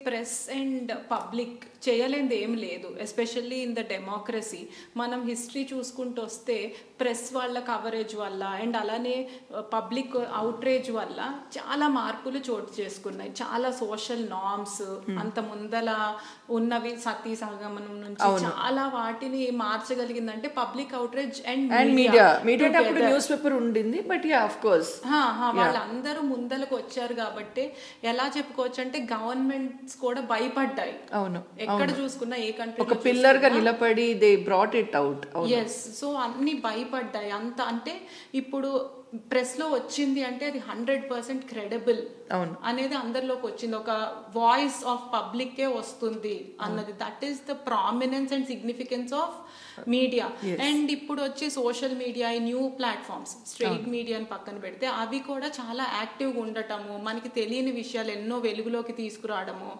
Press and public చేయలేనిది ఏం లేదు, especially in the democracy. మనం హిస్టరీ చూసుకుంటూ వస్తే ప్రెస్ వాళ్ళ కవరేజ్ వల్ల అండ్ అలానే పబ్లిక్ అవుట్రేజ్ వల్ల చాలా మార్పులు చోటు చేసుకున్నాయి. చాలా సోషల్ నార్మ్స్ అంత ముందల ఉన్నవి సతీ సహగమనం నుంచి చాలా వాటిని మార్చగలిగిందంటే public outrage and media. Media అంటే అప్పుడు న్యూస్ పేపర్ ఉండింది, బట్ యా ఆఫ్ కోర్స్ వాళ్ళందరూ ముందలకు వచ్చారు కాబట్టి ఎలా చెప్పుకోవచ్చు అంటే గవర్నమెంట్స్ కూడా భయపడ్డాయి. అవును, ఎక్కడ చూసుకున్నా ఏ కంట్రీ ఒక పిల్లర్ గా నిలబడి they brought it out. Yes, so అన్ని భయపడ్డాయి అంత. అంటే ఇప్పుడు ప్రెస్ లో వచ్చింది అంటే అది 100% క్రెడిబుల్ అనేది అందరిలోకి వచ్చింది. ఒక వాయిస్ ఆఫ్ పబ్లిక్ వస్తుంది అన్నది. That is the prominence and significance of media. And ఇప్పుడు వచ్చి social media, new platforms, straight మీడియాని పక్కన పెడితే అవి కూడా చాలా యాక్టివ్గా ఉండటము, మనకి తెలియని విషయాలు ఎన్నో వెలుగులోకి తీసుకురావడము,